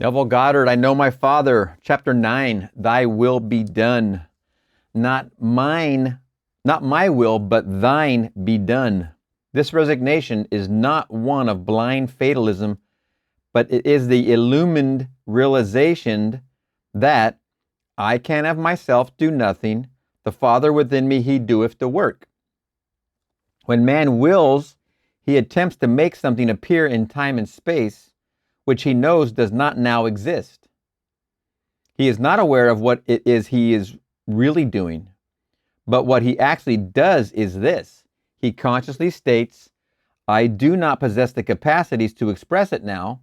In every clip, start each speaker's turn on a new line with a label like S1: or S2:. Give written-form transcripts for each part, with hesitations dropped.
S1: Neville Goddard, I know my Father, chapter 9, thy will be done. Not my will, but thine be done. This resignation is not one of blind fatalism, but it is the illumined realization that I can of myself do nothing. The Father within me, he doeth the work. When man wills, he attempts to make something appear in time and space, which he knows does not now exist. He is not aware of what it is he is really doing, but what he actually does is this. He consciously states, I do not possess the capacities to express it now,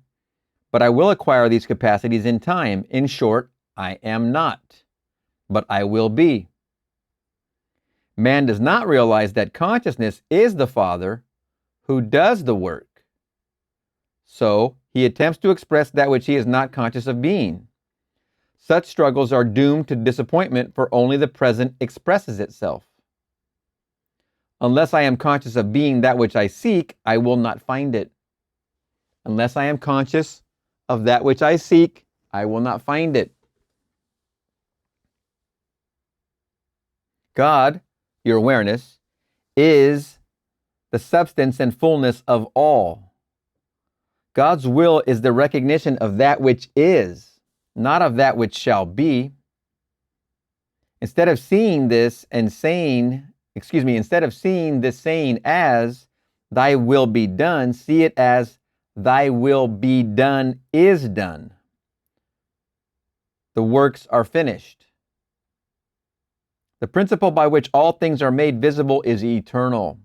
S1: but I will acquire these capacities in time. In short, I am not, but I will be. Man does not realize that consciousness is the Father who does the work. So he attempts to express that which he is not conscious of being. Such struggles are doomed to disappointment, for only the present expresses itself. Unless I am conscious of being that which I seek, I will not find it. Unless I am conscious of that which I seek, I will not find it. God, your awareness, is the substance and fullness of all. God's will is the recognition of that which is, not of that which shall be. Instead of seeing this saying as thy will be done, see it as thy will be done is done. The works are finished. The principle by which all things are made visible is eternal.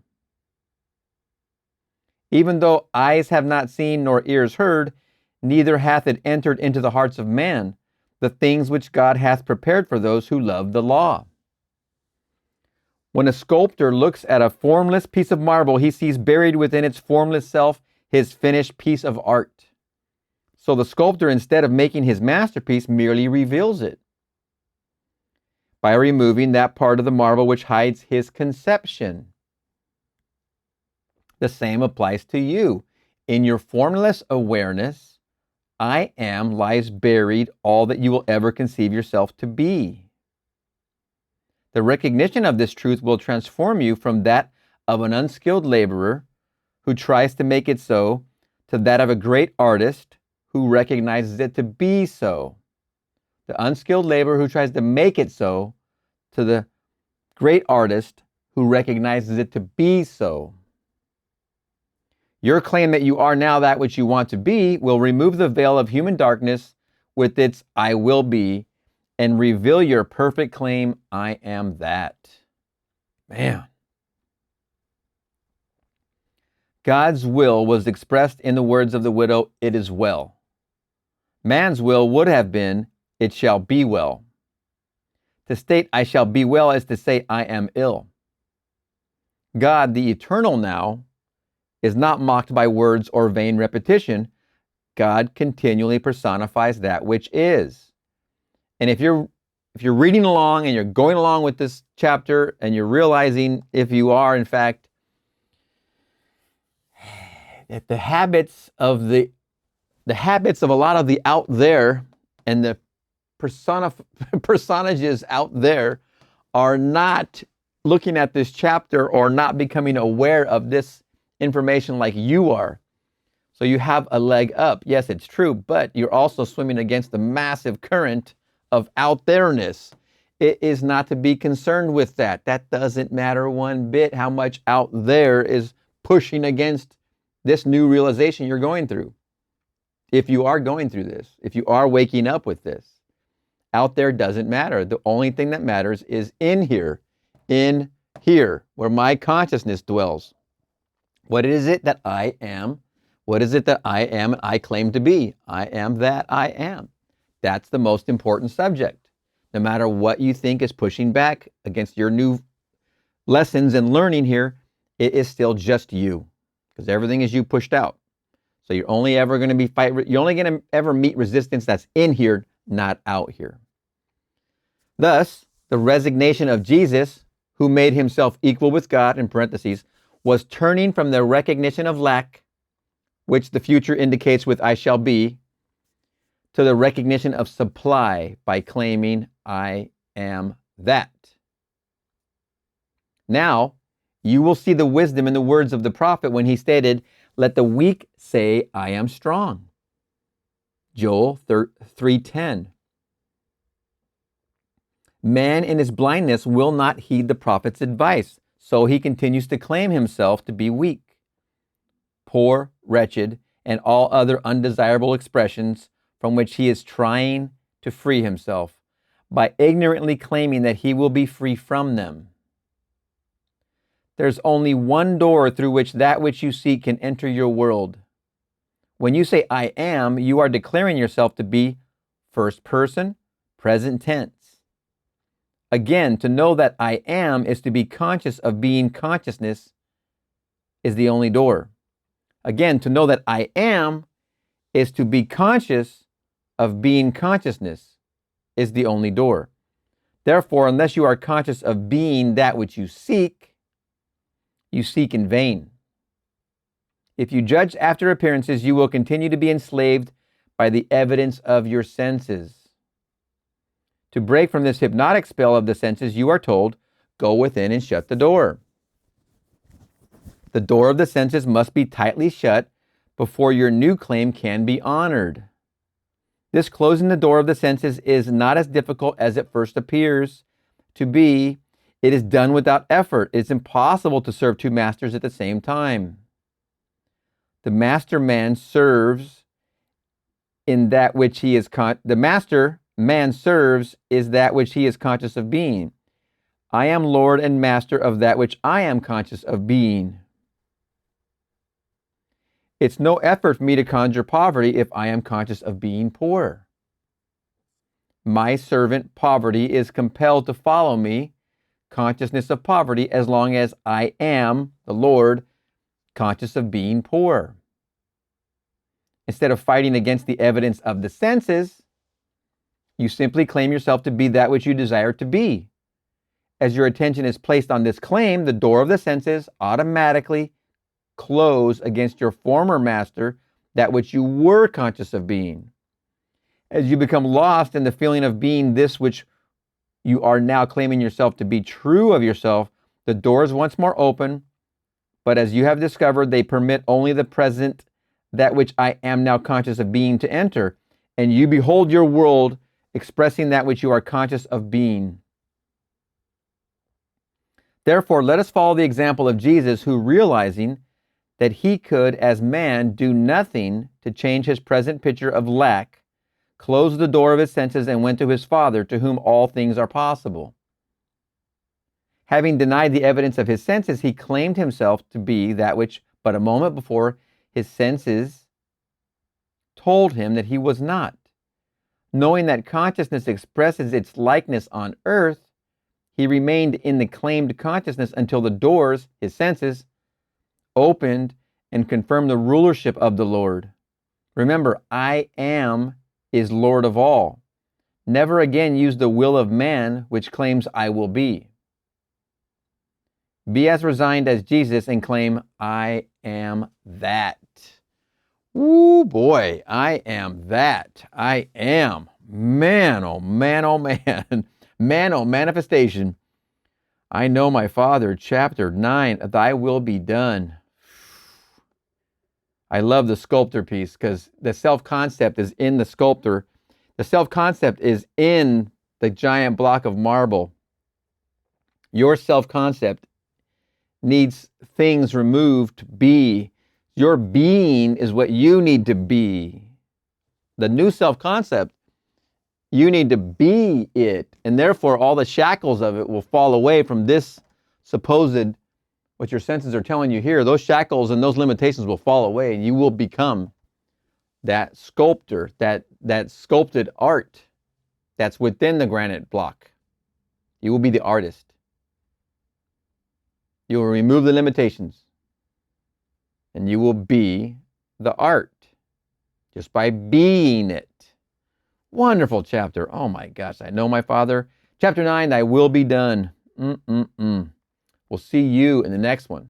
S1: Even though eyes have not seen nor ears heard, neither hath it entered into the hearts of man, the things which God hath prepared for those who love the law. When a sculptor looks at a formless piece of marble, he sees buried within its formless self his finished piece of art. So the sculptor, instead of making his masterpiece, merely reveals it by removing that part of the marble which hides his conception. The same applies to you. In your formless awareness, I am lies buried all that you will ever conceive yourself to be. The recognition of this truth will transform you from that of an unskilled laborer who tries to make it so to that of a great artist who recognizes it to be so. The unskilled laborer who tries to make it so to the great artist who recognizes it to be so. Your claim that you are now that which you want to be will remove the veil of human darkness with its I will be and reveal your perfect claim, I am that. Man. God's will was expressed in the words of the widow, it is well. Man's will would have been, it shall be well. To state I shall be well is to say I am ill. God, the eternal now, is not mocked by words or vain repetition. God continually personifies that which is. And if you're reading along and you're going along with this chapter and you're realizing, if you are in fact, that the habits of a lot of the out there and the personages out there are not looking at this chapter or not becoming aware of this information like you are. So you have a leg up. Yes, it's true, but you're also swimming against the massive current of out there-ness. It is not to be concerned with that. That doesn't matter one bit how much out there is pushing against this new realization you're going through. If you are going through this, if you are waking up with this, out there doesn't matter. The only thing that matters is in here, where my consciousness dwells. What is it that I am? What is it that I am and I claim to be? I am that I am. That's the most important subject. No matter what you think is pushing back against your new lessons and learning here, it is still just you, because everything is you pushed out. So you're only ever going to ever meet resistance that's in here, not out here. Thus, the resignation of Jesus, who made himself equal with God, in parentheses, was turning from the recognition of lack, which the future indicates with I shall be, to the recognition of supply by claiming, I am that. Now, you will see the wisdom in the words of the prophet when he stated, let the weak say, I am strong. Joel 3:10. Man in his blindness will not heed the prophet's advice, so he continues to claim himself to be weak, poor, wretched, and all other undesirable expressions from which he is trying to free himself by ignorantly claiming that he will be free from them. There's only one door through which that which you seek can enter your world. When you say I am, you are declaring yourself to be first person, present tense. Again, to know that I am is to be conscious of being consciousness is the only door. Again, to know that I am is to be conscious of being consciousness is the only door. Therefore, unless you are conscious of being that which you seek in vain. If you judge after appearances, you will continue to be enslaved by the evidence of your senses. To break from this hypnotic spell of the senses, you are told, go within and shut the door. The door of the senses must be tightly shut before your new claim can be honored. This closing the door of the senses is not as difficult as it first appears to be. It is done without effort. It's impossible to serve two masters at the same time. The master man serves in that which he is the master man serves is that which he is conscious of being. I am Lord and master of that which I am conscious of being. It's no effort for me to conjure poverty if I am conscious of being poor. My servant poverty is compelled to follow me, consciousness of poverty, as long as I am, the Lord, conscious of being poor. Instead of fighting against the evidence of the senses, you simply claim yourself to be that which you desire to be. As your attention is placed on this claim, the door of the senses automatically close against your former master, that which you were conscious of being. As you become lost in the feeling of being this which you are now claiming yourself to be true of yourself, the doors once more open, but as you have discovered, they permit only the present, that which I am now conscious of being, to enter, and you behold your world expressing that which you are conscious of being. Therefore, let us follow the example of Jesus, who, realizing that he could, as man, do nothing to change his present picture of lack, closed the door of his senses and went to his Father, to whom all things are possible. Having denied the evidence of his senses, he claimed himself to be that which but a moment before his senses told him that he was not. Knowing that consciousness expresses its likeness on earth, he remained in the claimed consciousness until the doors, his senses, opened and confirmed the rulership of the Lord. Remember, I am is Lord of all. Never again use the will of man, which claims I will be. Be as resigned as Jesus and claim, I am that. Woo boy, I am that. I am. Man, oh man, oh man. Man, oh manifestation. I know my Father, chapter 9, thy will be done. I love the sculptor piece because the self-concept is in the sculptor. The self-concept is in the giant block of marble. Your self-concept needs things removed to be. Your being is what you need to be. The new self-concept, you need to be it. And therefore, all the shackles of it will fall away from this supposed, what your senses are telling you here. Those shackles and those limitations will fall away, and you will become that sculptor, that sculpted art that's within the granite block. You will be the artist. You will remove the limitations, and you will be the art just by being it. Wonderful chapter. Oh my gosh, I know my Father. Chapter 9, thy will be done. We'll see you in the next one.